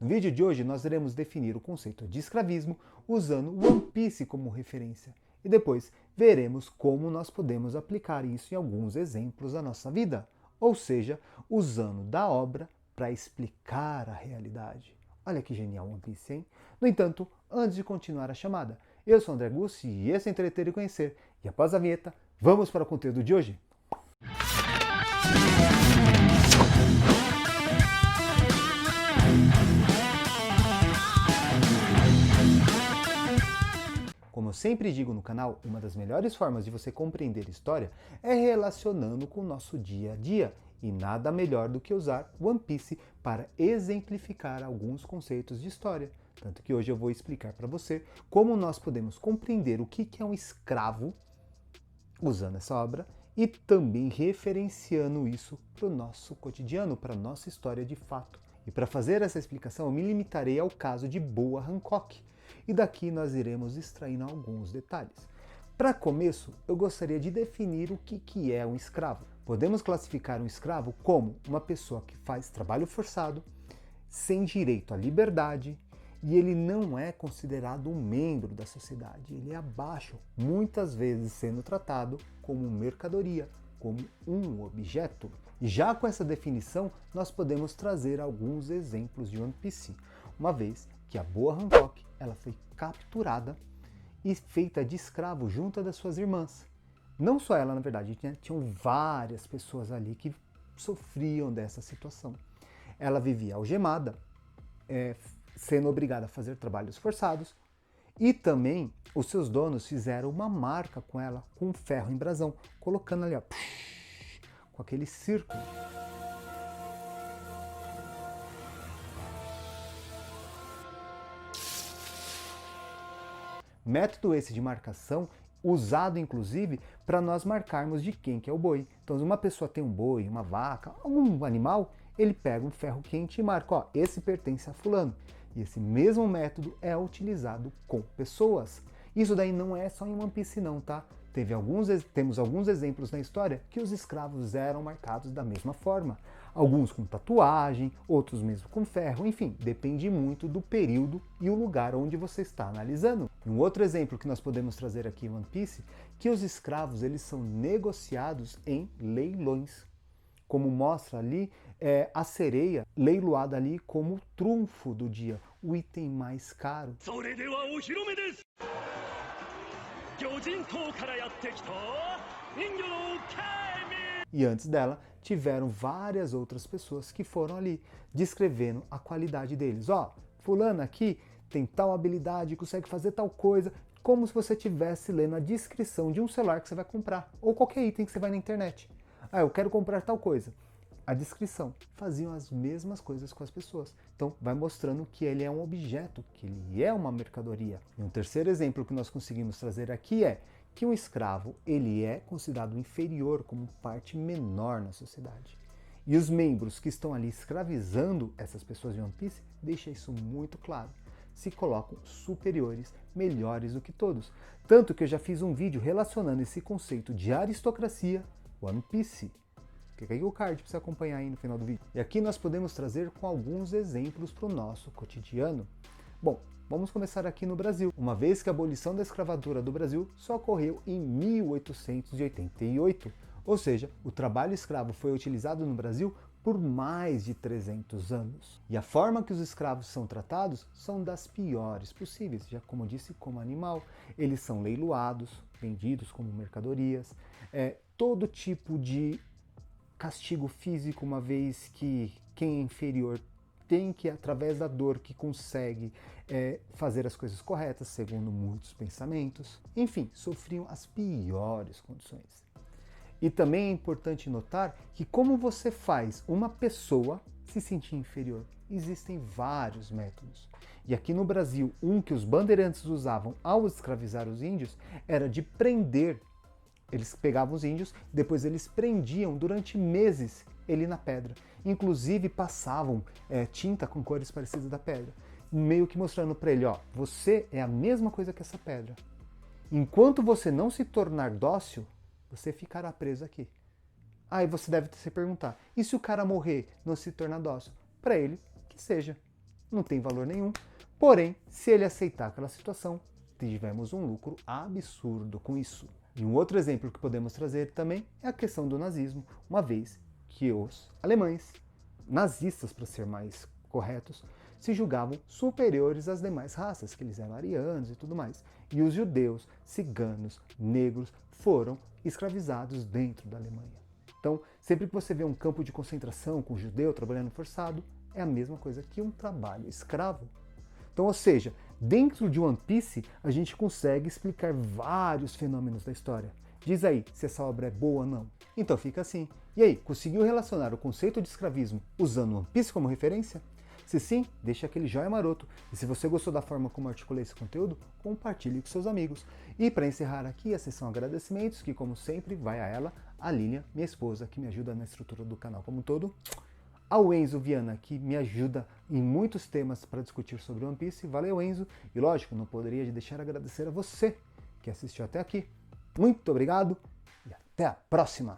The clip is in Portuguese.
No vídeo de hoje nós iremos definir o conceito de escravismo usando One Piece como referência e depois veremos como nós podemos aplicar isso em alguns exemplos da nossa vida, ou seja, usando da obra para explicar a realidade. Olha que genial One Piece, hein? No entanto, antes de continuar a chamada, eu sou André Gussi e esse é Entreter e Conhecer. E após a vinheta, vamos para o conteúdo de hoje? Como eu sempre digo no canal, uma das melhores formas de você compreender história é relacionando com o nosso dia a dia. E nada melhor do que usar One Piece para exemplificar alguns conceitos de história. Tanto que hoje eu vou explicar para você como nós podemos compreender o que é um escravo usando essa obra e também referenciando isso para o nosso cotidiano, para a nossa história de fato. E para fazer essa explicação eu me limitarei ao caso de Boa Hancock. E daqui nós iremos extraindo alguns detalhes. Para começo, eu gostaria de definir o que é um escravo. Podemos classificar um escravo como uma pessoa que faz trabalho forçado, sem direito à liberdade, e ele não é considerado um membro da sociedade, ele é abaixo, muitas vezes sendo tratado como mercadoria, como um objeto. E já com essa definição, nós podemos trazer alguns exemplos de One Piece, uma vez que a Boa Hancock ela foi capturada e feita de escravo junto das suas irmãs. Não só ela, na verdade, tinham várias pessoas ali que sofriam dessa situação. Ela vivia algemada, sendo obrigada a fazer trabalhos forçados, e também os seus donos fizeram uma marca com ela, com um ferro em brasão, colocando ali, ó, com aquele círculo. Método esse de marcação usado inclusive para nós marcarmos de quem que é o boi. Então, se uma pessoa tem um boi, uma vaca, algum animal, ele pega um ferro quente e marca, ó, esse pertence a fulano. E esse mesmo método é utilizado com pessoas. Isso daí não é só em One Piece não, tá? Temos alguns exemplos na história que os escravos eram marcados da mesma forma. Alguns com tatuagem, outros mesmo com ferro, enfim, depende muito do período e o lugar onde você está analisando. Um outro exemplo que nós podemos trazer aqui em One Piece, que os escravos eles são negociados em leilões. Como mostra ali, a sereia leiloada ali como o trunfo do dia, o item mais caro. E antes dela, tiveram várias outras pessoas que foram ali, descrevendo a qualidade deles. Ó, fulano aqui tem tal habilidade, consegue fazer tal coisa, como se você estivesse lendo a descrição de um celular que você vai comprar, ou qualquer item que você vai na internet. Ah, eu quero comprar tal coisa. A descrição. Faziam as mesmas coisas com as pessoas. Então, vai mostrando que ele é um objeto, que ele é uma mercadoria. E um terceiro exemplo que nós conseguimos trazer aqui é que um escravo, ele é considerado inferior como parte menor na sociedade. E os membros que estão ali escravizando essas pessoas de One Piece, deixa isso muito claro. Se colocam superiores, melhores do que todos. Tanto que eu já fiz um vídeo relacionando esse conceito de aristocracia, One Piece. Clica aí o card para você acompanhar aí no final do vídeo. E aqui nós podemos trazer com alguns exemplos para o nosso cotidiano. Bom, vamos começar aqui no Brasil. Uma vez que a abolição da escravatura do Brasil só ocorreu em 1888. Ou seja, o trabalho escravo foi utilizado no Brasil por mais de 300 anos. E a forma que os escravos são tratados são das piores possíveis, já como eu disse, como animal. Eles são leiloados, vendidos como mercadorias, todo tipo de castigo físico, uma vez que quem é inferior tem que, através da dor que consegue fazer as coisas corretas, segundo muitos pensamentos. Enfim, sofriam as piores condições. E também é importante notar que como você faz uma pessoa se sentir inferior? Existem vários métodos. E aqui no Brasil, um que os bandeirantes usavam ao escravizar os índios era de prender. Eles pegavam os índios, depois eles prendiam durante meses ele na pedra. Inclusive passavam tinta com cores parecidas da pedra, meio que mostrando para ele, ó, você é a mesma coisa que essa pedra. Enquanto você não se tornar dócil, você ficará preso aqui. Aí você deve se perguntar, e se o cara morrer, não se tornar dócil? Para ele, que seja. não tem valor nenhum. Porém, se ele aceitar aquela situação, tivemos um lucro absurdo com isso. E um outro exemplo que podemos trazer também é a questão do nazismo, uma vez que os alemães, nazistas para ser mais corretos, se julgavam superiores às demais raças, que eles eram arianos e tudo mais. E os judeus, ciganos, negros foram escravizados dentro da Alemanha. Então, sempre que você vê um campo de concentração com judeu trabalhando forçado, é a mesma coisa que um trabalho escravo. Então, ou seja, dentro de One Piece, a gente consegue explicar vários fenômenos da história. Diz aí se essa obra é boa ou não. Então fica assim. E aí, conseguiu relacionar o conceito de escravismo usando One Piece como referência? Se sim, deixa aquele joinha maroto. E se você gostou da forma como eu articulei esse conteúdo, compartilhe com seus amigos. E para encerrar aqui a sessão agradecimentos, que como sempre vai a ela, a Lilian, minha esposa, que me ajuda na estrutura do canal como um todo, ao Enzo Viana, que me ajuda em muitos temas para discutir sobre One Piece. Valeu, Enzo. E lógico, não poderia deixar de agradecer a você que assistiu até aqui. Muito obrigado e até a próxima!